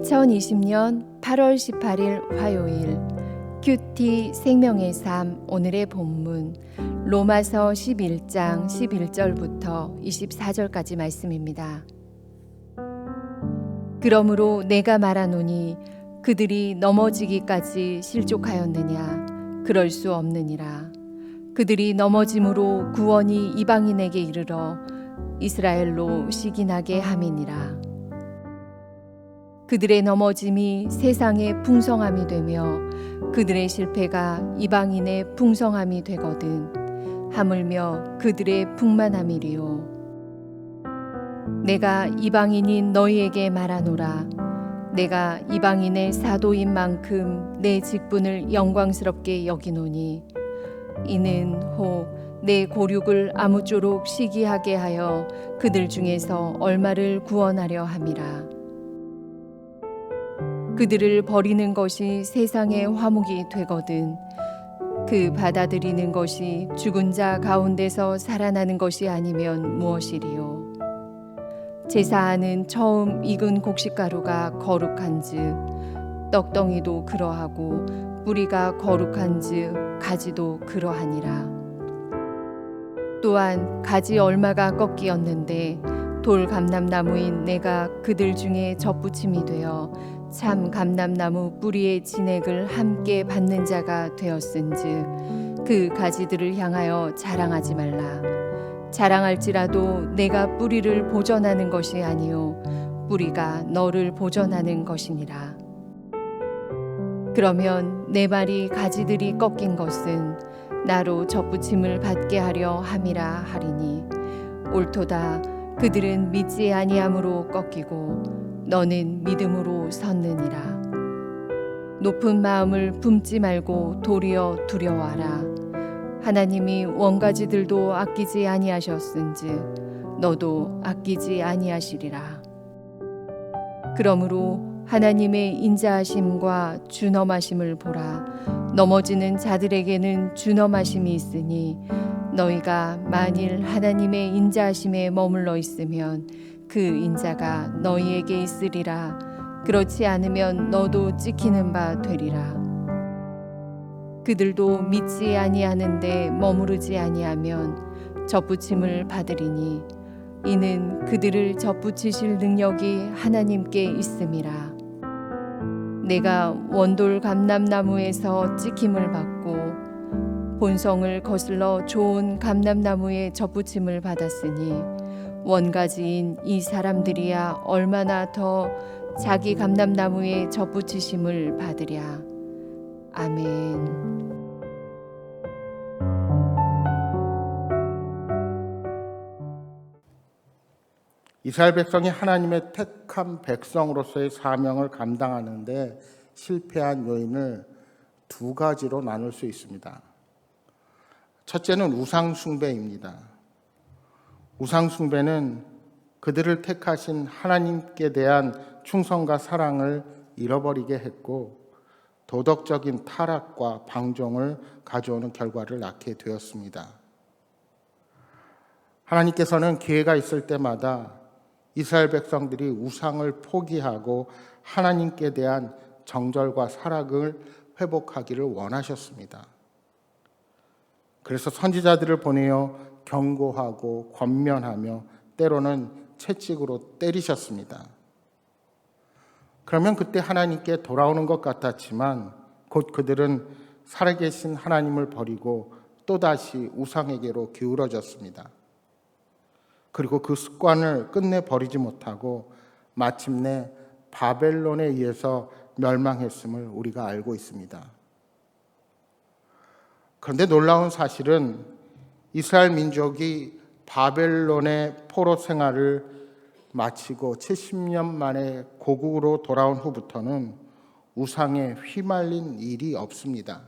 2020년 8월 18일 화요일 큐티 생명의 삶 오늘의 본문 로마서 11장 11절부터 24절까지 말씀입니다. 그러므로 내가 말하노니 그들이 넘어지기까지 실족하였느냐? 그럴 수 없느니라. 그들이 넘어짐으로 구원이 이방인에게 이르러 이스라엘로 시기나게 함이니라. 그들의 넘어짐이 세상의 풍성함이 되며 그들의 실패가 이방인의 풍성함이 되거든 하물며 그들의 풍만함이리요. 내가 이방인인 너희에게 말하노라. 내가 이방인의 사도인 만큼 내 직분을 영광스럽게 여기노니 이는 혹 내 고륙을 아무쪼록 시기하게 하여 그들 중에서 얼마를 구원하려 함이라. 그들을 버리는 것이 세상의 화목이 되거든 그 받아들이는 것이 죽은 자 가운데서 살아나는 것이 아니면 무엇이리요. 제사하는 처음 익은 곡식가루가 거룩한즉 떡덩이도 그러하고 뿌리가 거룩한즉 가지도 그러하니라. 또한 가지 얼마가 꺾이었는데 돌 감람나무인 내가 그들 중에 접붙임이 되어 참 감람나무 뿌리의 진액을 함께 받는 자가 되었은즉 그 가지들을 향하여 자랑하지 말라. 자랑할지라도 내가 뿌리를 보전하는 것이 아니요 뿌리가 너를 보전하는 것이니라. 그러면 내 말이 가지들이 꺾인 것은 나로 접붙임을 받게 하려 함이라 하리니 옳도다. 그들은 믿지 아니함으로 꺾이고 너는 믿음으로 섰느니라. 높은 마음을 품지 말고 도리어 두려워하라. 하나님이 원가지들도 아끼지 아니하셨은즉 너도 아끼지 아니하시리라. 그러므로 하나님의 인자하심과 준엄하심을 보라. 넘어지는 자들에게는 준엄하심이 있으니 너희가 만일 하나님의 인자하심에 머물러 있으면 그 인자가 너희에게 있으리라. 그렇지 않으면 너도 찍히는 바 되리라. 그들도 믿지 아니하는데 머무르지 아니하면 접붙임을 받으리니 이는 그들을 접붙이실 능력이 하나님께 있음이라. 내가 원돌 감람나무에서 찍힘을 받고 본성을 거슬러 좋은 감람나무에 접붙임을 받았으니 원가지인 이 사람들이야 얼마나 더 자기 감람나무에 접붙이심을 받으랴. 아멘. 이스라엘 백성이 하나님의 택한 백성으로서의 사명을 감당하는데 실패한 요인을 두 가지로 나눌 수 있습니다. 첫째는 우상 숭배입니다. 우상 숭배는 그들을 택하신 하나님께 대한 충성과 사랑을 잃어버리게 했고 도덕적인 타락과 방종을 가져오는 결과를 낳게 되었습니다. 하나님께서는 기회가 있을 때마다 이스라엘 백성들이 우상을 포기하고 하나님께 대한 정절과 사랑을 회복하기를 원하셨습니다. 그래서 선지자들을 보내어 경고하고 권면하며 때로는 채찍으로 때리셨습니다. 그러면 그때 하나님께 돌아오는 것 같았지만 곧 그들은 살아계신 하나님을 버리고 또다시 우상에게로 기울어졌습니다. 그리고 그 습관을 끝내 버리지 못하고 마침내 바벨론에 의해서 멸망했음을 우리가 알고 있습니다. 그런데 놀라운 사실은 이스라엘 민족이 바벨론의 포로 생활을 마치고 70년 만에 고국으로 돌아온 후부터는 우상에 휘말린 일이 없습니다.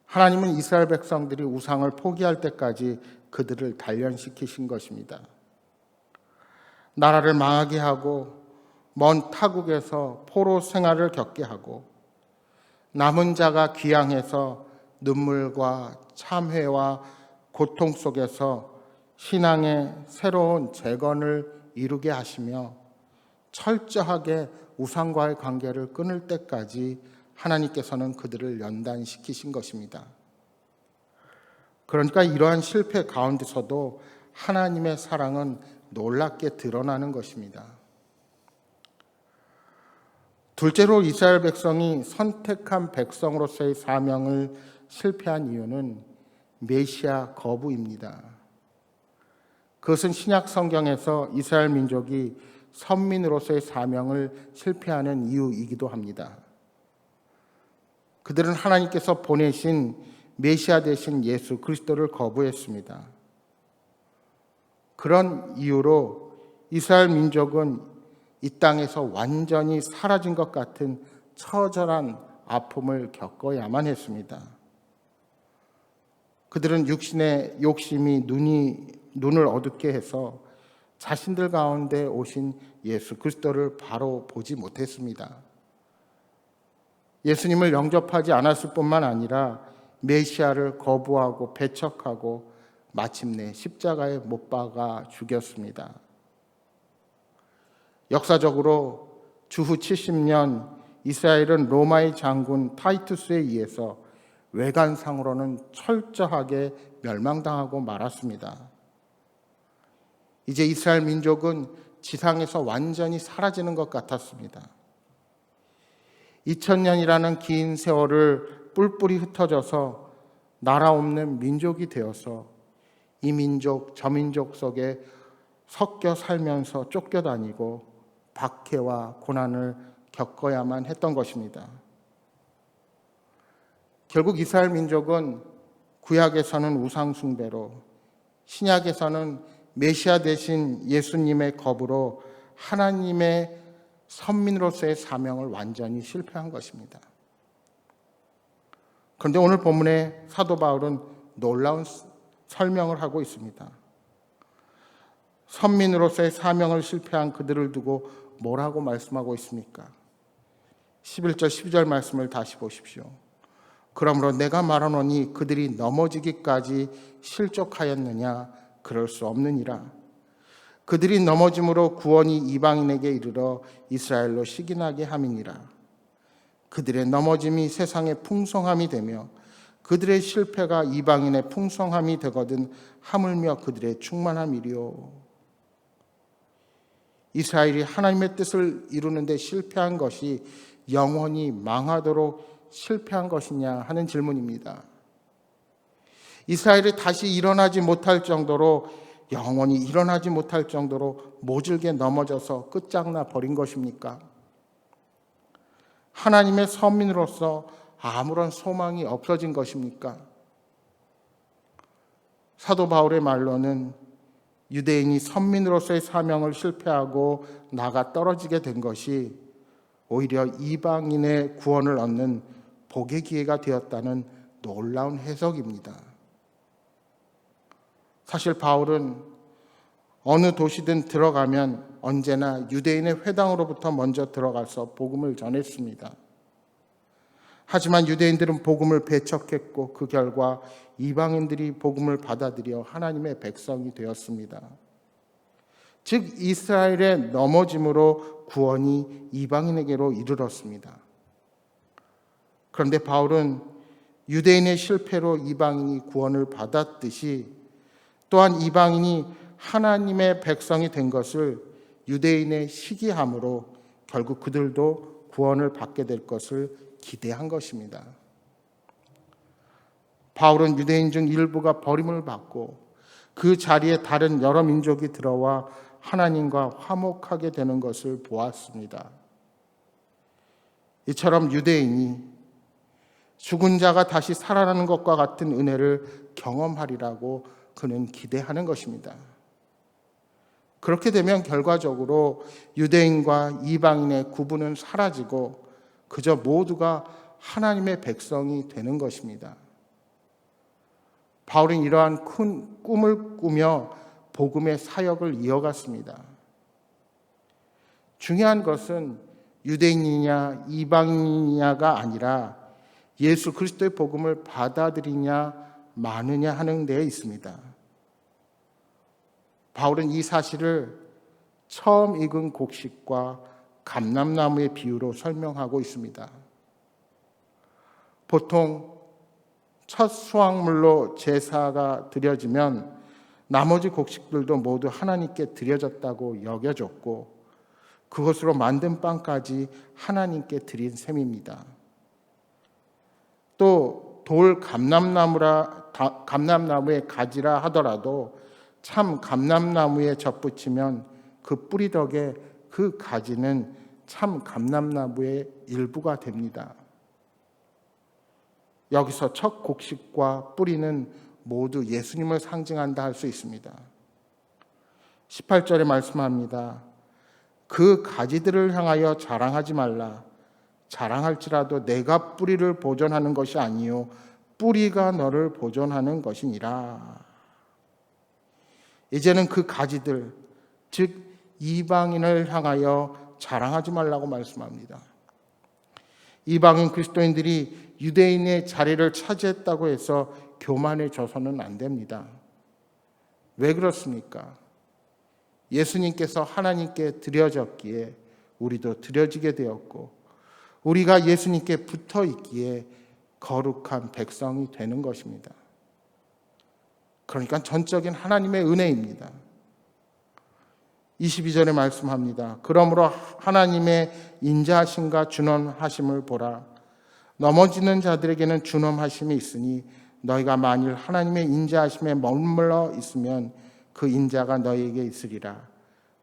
하나님은 이스라엘 백성들이 우상을 포기할 때까지 그들을 단련시키신 것입니다. 나라를 망하게 하고 먼 타국에서 포로 생활을 겪게 하고 남은 자가 귀향해서 눈물과 참회와 고통 속에서 신앙의 새로운 재건을 이루게 하시며 철저하게 우상과의 관계를 끊을 때까지 하나님께서는 그들을 연단시키신 것입니다. 그러니까 이러한 실패 가운데서도 하나님의 사랑은 놀랍게 드러나는 것입니다. 둘째로 이스라엘 백성이 선택한 백성으로서의 사명을 실패한 이유는 메시아 거부입니다. 그것은 신약 성경에서 이스라엘 민족이 선민으로서의 사명을 실패하는 이유이기도 합니다. 그들은 하나님께서 보내신 메시아 되신 예수 그리스도를 거부했습니다. 그런 이유로 이스라엘 민족은 이 땅에서 완전히 사라진 것 같은 처절한 아픔을 겪어야만 했습니다. 그들은 육신의 욕심이 눈을 어둡게 해서 자신들 가운데 오신 예수 그리스도를 바로 보지 못했습니다. 예수님을 영접하지 않았을 뿐만 아니라 메시아를 거부하고 배척하고 마침내 십자가에 못 박아 죽였습니다. 역사적으로 주후 70년 이스라엘은 로마의 장군 타이투스에 의해서 외관상으로는 철저하게 멸망당하고 말았습니다. 이제 이스라엘 민족은 지상에서 완전히 사라지는 것 같았습니다. 2000년이라는 긴 세월을 뿔뿔이 흩어져서 나라 없는 민족이 되어서 이 민족 저 민족 속에 섞여 살면서 쫓겨다니고 박해와 고난을 겪어야만 했던 것입니다. 결국 이스라엘 민족은 구약에서는 우상 숭배로, 신약에서는 메시아 되신 예수님의 거부로 하나님의 선민으로서의 사명을 완전히 실패한 것입니다. 그런데 오늘 본문에 사도 바울은 놀라운 설명을 하고 있습니다. 선민으로서의 사명을 실패한 그들을 두고 뭐라고 말씀하고 있습니까? 11절 12절 말씀을 다시 보십시오. 그러므로 내가 말하노니 그들이 넘어지기까지 실족하였느냐? 그럴 수 없느니라. 그들이 넘어짐으로 구원이 이방인에게 이르러 이스라엘로 시기나게 함이니라. 그들의 넘어짐이 세상의 풍성함이 되며 그들의 실패가 이방인의 풍성함이 되거든 하물며 그들의 충만함이리요. 이스라엘이 하나님의 뜻을 이루는 데 실패한 것이 영원히 망하도록 실패한 것이냐 하는 질문입니다. 이스라엘이 다시 일어나지 못할 정도로, 영원히 일어나지 못할 정도로 모질게 넘어져서 끝장나 버린 것입니까? 하나님의 선민으로서 아무런 소망이 없어진 것입니까? 사도 바울의 말로는 유대인이 선민으로서의 사명을 실패하고 나가 떨어지게 된 것이 오히려 이방인의 구원을 얻는 복의 기회가 되었다는 놀라운 해석입니다. 사실 바울은 어느 도시든 들어가면 언제나 유대인의 회당으로부터 먼저 들어가서 복음을 전했습니다. 하지만 유대인들은 복음을 배척했고 그 결과 이방인들이 복음을 받아들여 하나님의 백성이 되었습니다. 즉 이스라엘의 넘어짐으로 구원이 이방인에게로 이르렀습니다. 그런데 바울은 유대인의 실패로 이방인이 구원을 받았듯이 또한 이방인이 하나님의 백성이 된 것을 유대인의 시기함으로 결국 그들도 구원을 받게 될 것을 기대한 것입니다. 바울은 유대인 중 일부가 버림을 받고 그 자리에 다른 여러 민족이 들어와 하나님과 화목하게 되는 것을 보았습니다. 이처럼 유대인이 죽은 자가 다시 살아나는 것과 같은 은혜를 경험하리라고 그는 기대하는 것입니다. 그렇게 되면 결과적으로 유대인과 이방인의 구분은 사라지고 그저 모두가 하나님의 백성이 되는 것입니다. 바울은 이러한 큰 꿈을 꾸며 복음의 사역을 이어갔습니다. 중요한 것은 유대인이냐 이방인이냐가 아니라 예수 그리스도의 복음을 받아들이냐 마느냐 하는 데에 있습니다. 바울은 이 사실을 처음 익은 곡식과 감람나무의 비유로 설명하고 있습니다. 보통 첫 수확물로 제사가 드려지면 나머지 곡식들도 모두 하나님께 드려졌다고 여겨졌고 그것으로 만든 빵까지 하나님께 드린 셈입니다. 또 돌 감람나무의 가지라 하더라도 참 감람나무에 접붙이면 그 뿌리 덕에 그 가지는 참 감람나무의 일부가 됩니다. 여기서 첫 곡식과 뿌리는 모두 예수님을 상징한다 할 수 있습니다. 18절에 말씀합니다. 그 가지들을 향하여 자랑하지 말라. 자랑할지라도 내가 뿌리를 보존하는 것이 아니요 뿌리가 너를 보존하는 것이니라. 이제는 그 가지들, 즉 이방인을 향하여 자랑하지 말라고 말씀합니다. 이방인 그리스도인들이 유대인의 자리를 차지했다고 해서 교만해져서는 안 됩니다. 왜 그렇습니까? 예수님께서 하나님께 드려졌기에 우리도 드려지게 되었고 우리가 예수님께 붙어 있기에 거룩한 백성이 되는 것입니다. 그러니까 전적인 하나님의 은혜입니다. 22절에 말씀합니다. 그러므로 하나님의 인자하심과 준엄하심을 보라. 넘어지는 자들에게는 준엄하심이 있으니 너희가 만일 하나님의 인자하심에 머물러 있으면 그 인자가 너희에게 있으리라.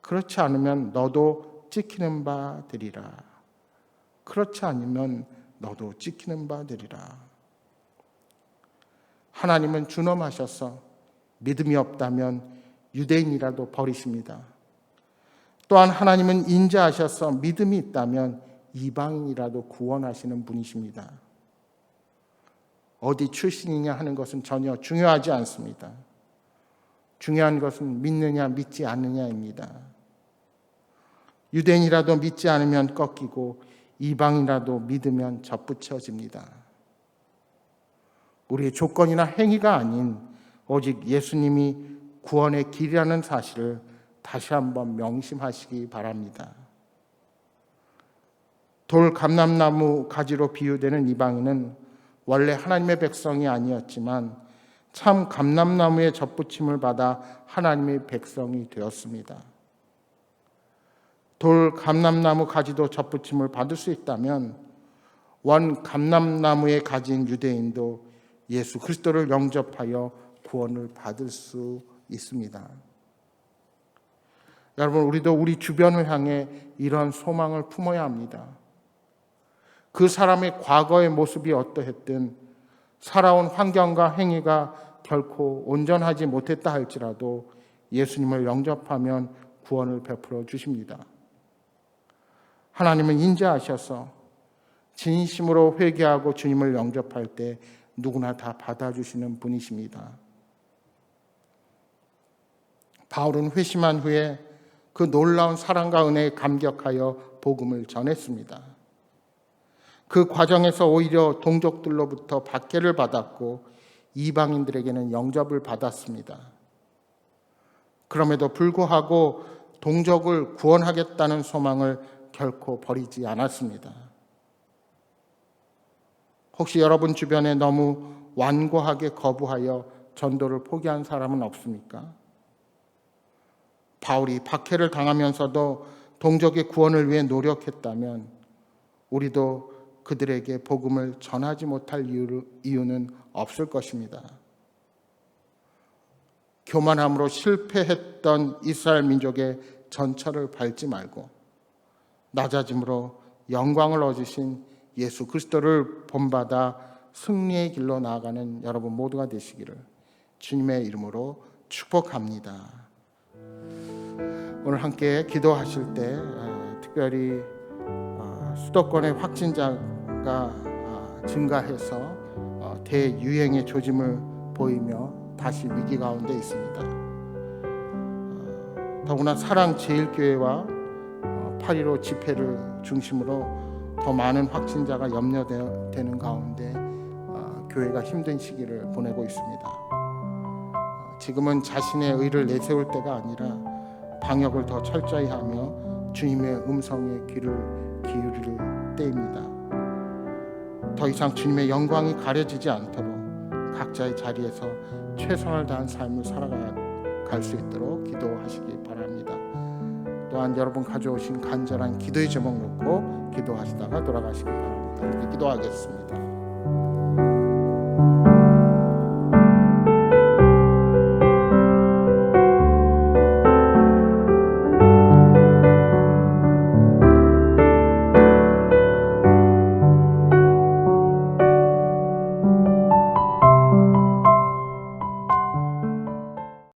그렇지 않으면 너도 찍히는 바 되리라. 그렇지 않으면 너도 찍히는 바 되리라. 하나님은 준엄하셔서 믿음이 없다면 유대인이라도 버리십니다. 또한 하나님은 인자하셔서 믿음이 있다면 이방인이라도 구원하시는 분이십니다. 어디 출신이냐 하는 것은 전혀 중요하지 않습니다. 중요한 것은 믿느냐 믿지 않느냐입니다. 유대인이라도 믿지 않으면 꺾이고 이방인이라도 믿으면 접붙여집니다. 우리의 조건이나 행위가 아닌 오직 예수님이 구원의 길이라는 사실을 다시 한번 명심하시기 바랍니다. 돌 감람나무 가지로 비유되는 이방인은 원래 하나님의 백성이 아니었지만 참 감람나무의 접붙임을 받아 하나님의 백성이 되었습니다. 돌 감람나무 가지도 접붙임을 받을 수 있다면 원 감람나무의 가지인 유대인도 예수 그리스도를 영접하여 구원을 받을 수 있습니다. 여러분, 우리도 우리 주변을 향해 이러한 소망을 품어야 합니다. 그 사람의 과거의 모습이 어떠했든 살아온 환경과 행위가 결코 온전하지 못했다 할지라도 예수님을 영접하면 구원을 베풀어 주십니다. 하나님은 인자하셔서 진심으로 회개하고 주님을 영접할 때 누구나 다 받아주시는 분이십니다. 바울은 회심한 후에 그 놀라운 사랑과 은혜에 감격하여 복음을 전했습니다. 그 과정에서 오히려 동족들로부터 박해를 받았고 이방인들에게는 영접을 받았습니다. 그럼에도 불구하고 동족을 구원하겠다는 소망을 결코 버리지 않았습니다. 혹시 여러분 주변에 너무 완고하게 거부하여 전도를 포기한 사람은 없습니까? 바울이 박해를 당하면서도 동족의 구원을 위해 노력했다면 우리도 그들에게 복음을 전하지 못할 이유는 없을 것입니다. 교만함으로 실패했던 이스라엘 민족의 전철을 밟지 말고 낮아짐으로 영광을 얻으신 예수 그리스도를 본받아 승리의 길로 나아가는 여러분 모두가 되시기를 주님의 이름으로 축복합니다. 오늘 함께 기도하실 때 특별히 수도권의 확진자가 증가해서 대유행의 조짐을 보이며 다시 위기 가운데 있습니다. 더구나 사랑제일교회와 8.15 집회를 중심으로 더 많은 확진자가 염려되는 가운데 교회가 힘든 시기를 보내고 있습니다. 지금은 자신의 의를 내세울 때가 아니라 방역을 더 철저히 하며 주님의 음성에 귀를 기울일 때입니다. 더 이상 주님의 영광이 가려지지 않도록 각자의 자리에서 최선을 다한 삶을 살아갈 수 있도록 기도하시기 바랍니다. 또한 여러분 가져오신 간절한 기도의 제목 놓고 기도하시다가 돌아가시기 바랍니다. 이렇게 기도하겠습니다.